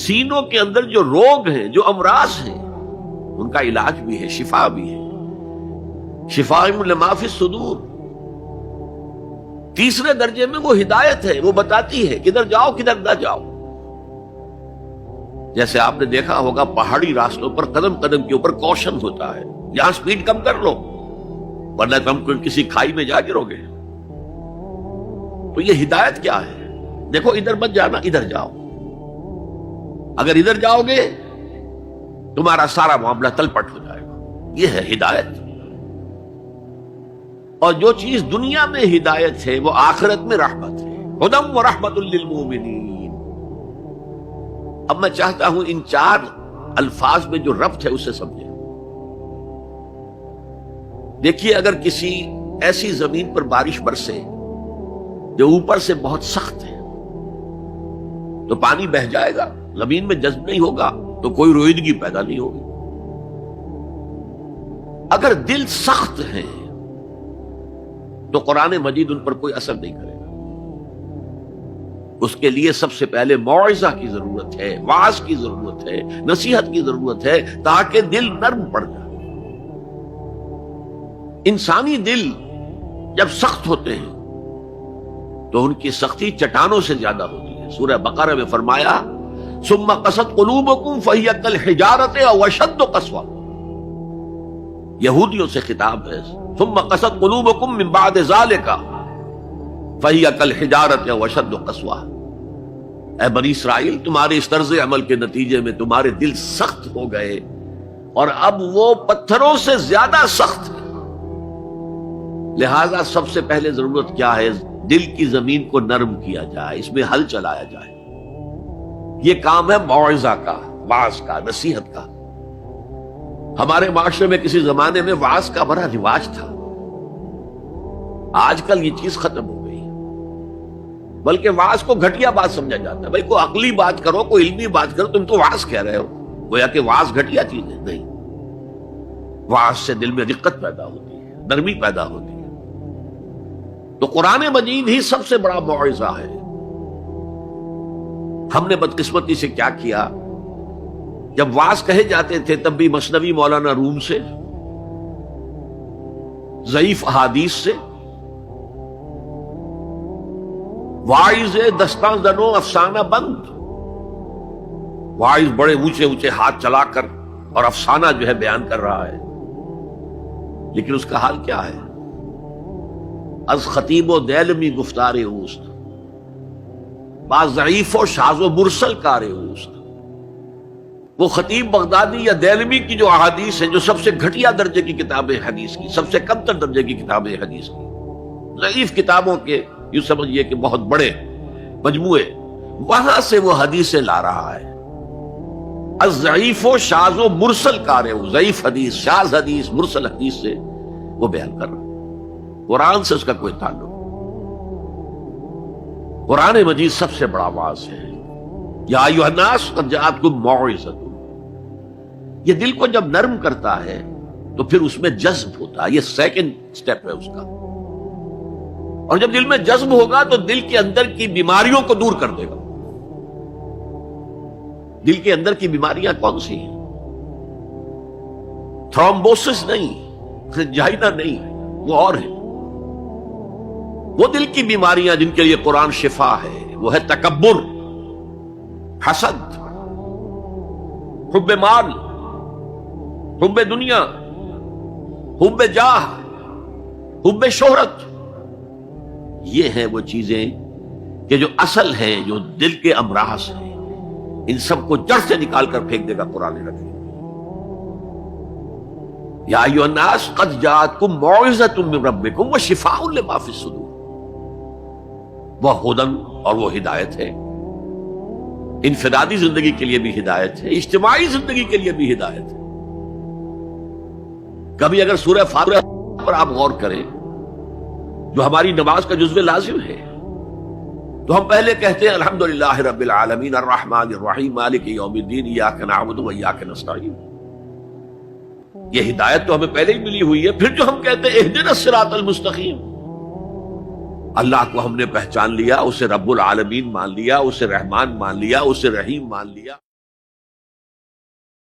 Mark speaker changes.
Speaker 1: سینوں کے اندر جو روگ ہیں، جو امراض ہیں، ان کا علاج بھی ہے، شفا بھی ہے، شفاء لما فی الصدور۔ تیسرے درجے میں وہ ہدایت ہے، وہ بتاتی ہے کدھر جاؤ کدھر نہ جاؤ۔ جیسے آپ نے دیکھا ہوگا پہاڑی راستوں پر قدم قدم کے اوپر کوشن ہوتا ہے، یہاں سپیڈ کم کر لو ورنہ تم کسی کھائی میں جا گرو گے۔ تو یہ ہدایت کیا ہے؟ دیکھو ادھر مت جانا، ادھر جاؤ، اگر ادھر جاؤ گے تمہارا سارا معاملہ تلپٹ ہو جائے گا۔ یہ ہے ہدایت۔ اور جو چیز دنیا میں ہدایت ہے وہ آخرت میں رحمت ہے، ہدی و رحمت للمؤمنین۔ اب میں چاہتا ہوں ان چار الفاظ میں جو ربط ہے اسے سمجھیں۔ دیکھیے اگر کسی ایسی زمین پر بارش برسے جو اوپر سے بہت سخت ہے تو پانی بہہ جائے گا، زمین میں جذب نہیں ہوگا تو کوئی رویدگی پیدا نہیں ہوگی۔ اگر دل سخت ہے تو قرآن مجید ان پر کوئی اثر نہیں کرے گا۔ اس کے لیے سب سے پہلے موعظہ کی ضرورت ہے، وعظ کی ضرورت ہے، نصیحت کی ضرورت ہے تاکہ دل نرم پڑ جائے۔ انسانی دل جب سخت ہوتے ہیں تو ان کی سختی چٹانوں سے زیادہ ہوتی ہے۔ سورہ بقرہ میں فرمایا ثم قست قلوبکم فہی کالحجارۃ او اشد قسوہ۔ یہودیوں سے خطاب ہے، ثم قست قلوبکم من بعد ذلک فہی کالحجارۃ او اشد قسوہ۔ اے بنی اسرائیل، تمہارے اس طرز عمل کے نتیجے میں تمہارے دل سخت ہو گئے اور اب وہ پتھروں سے زیادہ سخت ہے۔ لہذا سب سے پہلے ضرورت کیا ہے؟ دل کی زمین کو نرم کیا جائے، اس میں حل چلایا جائے۔ یہ کام ہے موعظہ کا، وعظ کا، نصیحت کا۔ ہمارے معاشرے میں کسی زمانے میں وعظ کا بڑا رواج تھا، آج کل یہ چیز ختم ہو گئی، بلکہ وعظ کو گھٹیا بات سمجھا جاتا ہے۔ بھائی کوئی عقلی بات کرو، کوئی علمی بات کرو، تم تو وعظ کہہ رہے ہو، گویا کہ وعظ گھٹیا چیز ہے۔ نہیں، وعظ سے دل میں رقت پیدا ہوتی ہے، نرمی پیدا ہوتی ہے۔ تو قرآن مجید ہی سب سے بڑا موعظہ ہے۔ ہم نے بدقسمتی سے کیا کیا، جب وعظ کہے جاتے تھے تب بھی مثنوی مولانا روم سے، ضعیف احادیث سے، واعظ دستاں زنو افسانہ بند، واعظ بڑے اونچے اونچے ہاتھ چلا کر اور افسانہ جو ہے بیان کر رہا ہے، لیکن اس کا حال کیا ہے؟ از خطیب و دیلمی گفتار اوست، بعض ضعیف و شاذ و مرسل کار اوست۔ وہ خطیب بغدادی یا دیلمی کی جو احادیث ہیں، جو سب سے گھٹیا درجے کی کتاب حدیث کی، سب سے کم تر درجے کی کتاب حدیث کی، ضعیف کتابوں کے یوں سمجھئے کہ بہت بڑے مجموعے، وہاں سے وہ حدیثیں لا رہا ہے۔ از ضعیف و شاذ و مرسل کار اوست، ضعیف حدیث، شاذ حدیث، مرسل حدیث سے وہ بیان کر رہا ہے۔ قرآن سے اس کا کوئی تعلق۔ قرآن مجید سب سے بڑا واعظ ہے۔ یا ایھا الناس قد جاءتکم موعظۃ۔ یہ دل کو جب نرم کرتا ہے تو پھر اس میں جذب ہوتا ہے، یہ سیکنڈ سٹیپ ہے اس کا۔ اور جب دل میں جذب ہوگا تو دل کے اندر کی بیماریوں کو دور کر دے گا۔ دل کے اندر کی بیماریاں کون سی ہیں؟ تھرومبوسس نہیں، انجائنا نہیں، وہ اور ہے۔ وہ دل کی بیماریاں جن کے لیے قرآن شفا ہے، وہ ہے تکبر، حسد، حب مال، حب دنیا، حب جاہ، حب شہرت۔ یہ ہیں وہ چیزیں کہ جو اصل ہیں، جو دل کے امراض ہیں، ان سب کو جڑ سے نکال کر پھینک دے گا قرآن رکھے۔ یا ایھا الناس قد جاءتکم موعظۃ من ربکم وشفاء لما فی الصدور۔ وہ ہدن اور وہ ہدایت ہے، انفرادی زندگی کے لیے بھی ہدایت ہے، اجتماعی زندگی کے لیے بھی ہدایت ہے۔ کبھی اگر سورہ فاتحہ پر آپ غور کریں جو ہماری نماز کا جزو لازم ہے، تو ہم پہلے کہتے ہیں الحمدللہ رب العالمین الرحمن الرحیم مالک یوم الدین ایاک نعبد و ایاک نستعین۔ یہ ہدایت تو ہمیں پہلے ہی ملی ہوئی ہے۔ پھر جو ہم کہتے ہیں اہدنا الصراط المستقیم، اللہ کو ہم نے پہچان لیا، اسے رب العالمین مان لیا، اسے رحمان مان لیا، اسے رحیم مان لیا۔